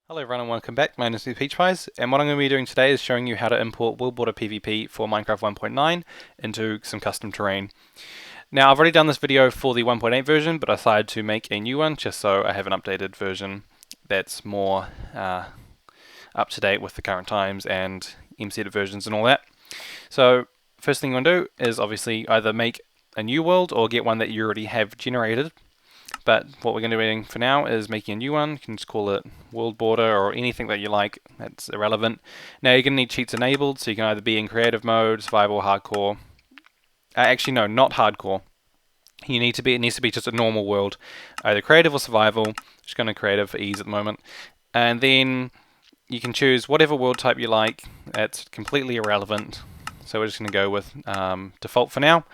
Hello everyone and welcome back. My name is mcpeachpies, and what I'm going to be doing today is showing you how to import Worldborder PVP for Minecraft 1.9 into some custom terrain. Now I've already done this video for the 1.8 version, but I decided to make a new one just so I have an updated version that's more up to date with the current times and MCedit versions and all that. So first thing you want to do is obviously either make a new world or get one that you already have generated. But what we're going to be doing for now is making a new one. You can just call it Worldborder or anything that you like. That's irrelevant. Now you're going to need cheats enabled, so you can either be in creative mode, survival, hardcore. Actually, no, not hardcore. It needs to be just a normal world, either creative or survival. Just going to creative for ease at the moment, and then you can choose whatever world type you like. That's completely irrelevant. So we're just going to go with default for now.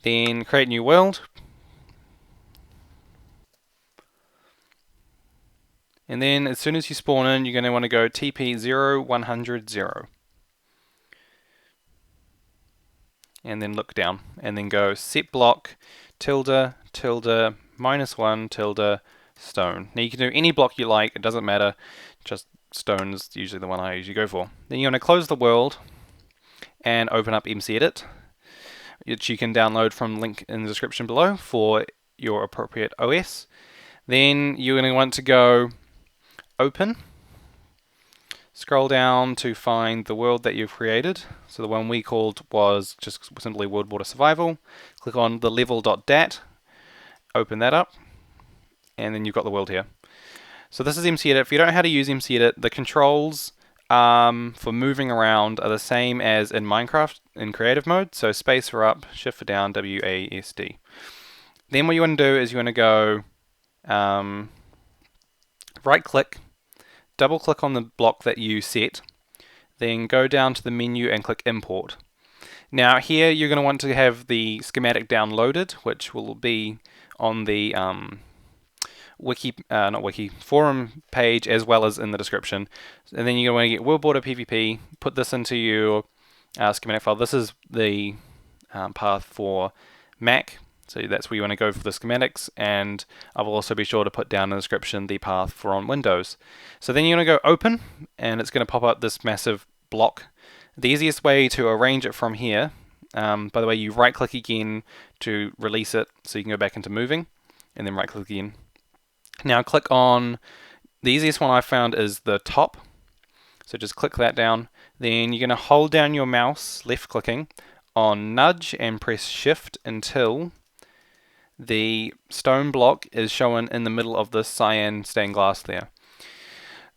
Then create new world. And then as soon as you spawn in, you're going to want to go TP 0, 100, 0. And then look down. And then go set block, tilde, tilde, -1, tilde, stone. Now you can do any block you like, it doesn't matter. Just stone is usually the one I usually go for. Then you're going to close the world and open up MCedit, which you can download from link in the description below for your appropriate OS. Then you're going to want to go open, scroll down to find the world that you've created. So the one we called was just simply Worldborder Survival. Click on the level.dat, open that up, and then you've got the world here. So this is MCedit. If you don't know how to use MCedit, the controls for moving around are the same as in Minecraft in creative mode. So space for up, shift for down, WASD. Then what you want to do is you want to go right click, double click on the block that you set, then go down to the menu and click import. Now here you're going to want to have the schematic downloaded, which will be on the forum page as well as in the description. And then you're going to want to get Worldborder PVP, put this into your schematic file. This is the path for Mac. So that's where you want to go for the schematics, and I will also be sure to put down in the description the path for on Windows. So then you're going to go open, and it's going to pop up this massive block. The easiest way to arrange it from here, by the way, you right click again to release it so you can go back into moving, and then right click again. Now click on, the easiest one I found is the top, so just click that down. Then you're going to hold down your mouse, left clicking, on nudge and press shift until the stone block is shown in the middle of this cyan stained glass there.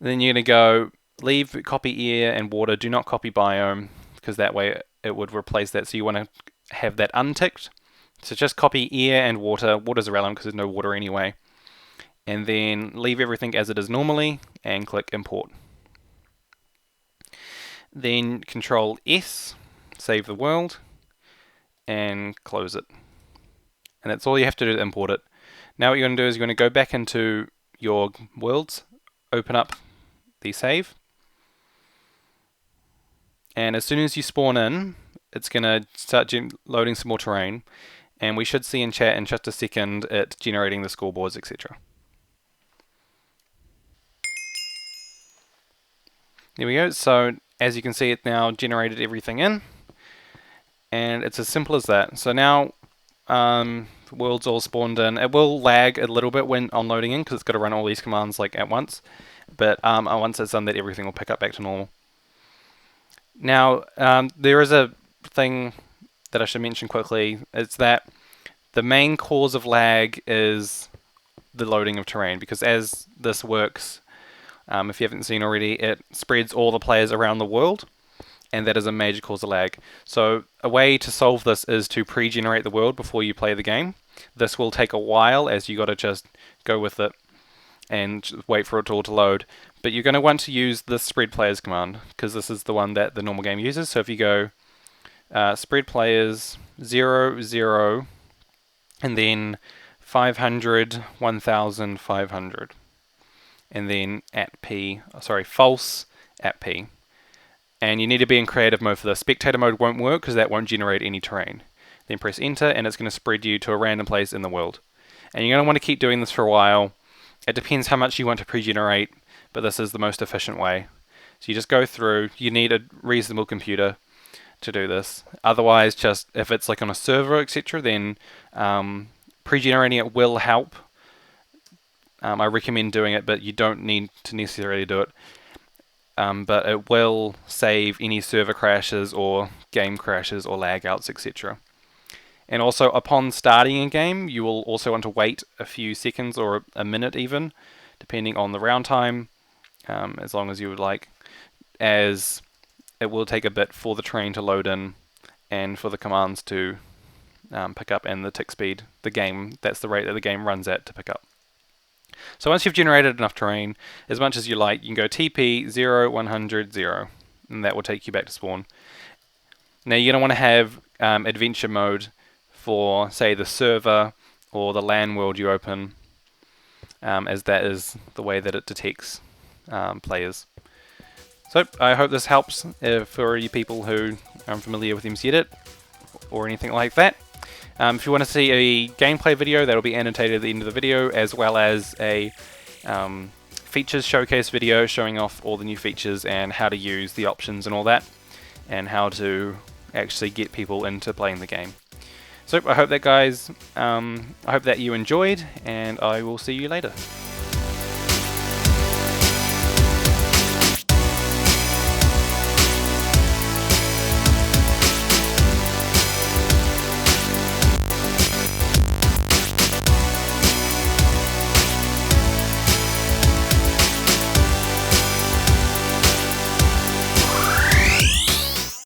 Then you're going to go leave copy air and water, do not copy biome, because that way it would replace that. So you want to have that unticked. So just copy air and water. Water's irrelevant because there's no water anyway. And then leave everything as it is normally and click import. Then Control S, save the world, and close it. And that's all you have to do to import it. Now what you're going to do is you're going to go back into your worlds, open up the save, and as soon as you spawn in, it's going to start loading some more terrain, and we should see in chat in just a second it generating the scoreboards, etc. There we go. So as you can see, it now generated everything in, and it's as simple as that. So now world's all spawned in. It will lag a little bit when on loading in because it's got to run all these commands like at once, but once it's done that, everything will pick up back to normal. Now there is a thing that I should mention quickly. It's that the main cause of lag is the loading of terrain, because as this works, if you haven't seen already, it spreads all the players around the world, and that is a major cause of lag. So a way to solve this is to pre-generate the world before you play the game. This will take a while, as you got to just go with it and wait for it all to load. But you're going to want to use this spread players command, because this is the one that the normal game uses. So if you go spread players 0, 0, and then 500, 1500, and then false at P. And you need to be in creative mode for this. Spectator mode won't work because that won't generate any terrain. Then press enter, and it's going to spread you to a random place in the world. And you're going to want to keep doing this for a while. It depends how much you want to pre-generate, but this is the most efficient way. So you just go through, you need a reasonable computer to do this. Otherwise, just if it's like on a server, etc., then pre-generating it will help. I recommend doing it, but you don't need to necessarily do it. But it will save any server crashes or game crashes or lag outs, etc. And also, upon starting a game, you will also want to wait a few seconds or a minute even, depending on the round time, as long as you would like, as it will take a bit for the train to load in and for the commands to pick up, and the tick speed, that's the rate that the game runs at to pick up. So once you've generated enough terrain, as much as you like, you can go TP 0, 100, 0, and that will take you back to spawn. Now you're going to want to have adventure mode for, say, the server or the LAN world you open, as that is the way that it detects players. So I hope this helps for you people who aren't familiar with MCedit or anything like that. If you want to see a gameplay video, that'll be annotated at the end of the video, as well as a features showcase video showing off all the new features and how to use the options and all that, and how to actually get people into playing the game. So I hope that, guys, I hope that you enjoyed, and I will see you later.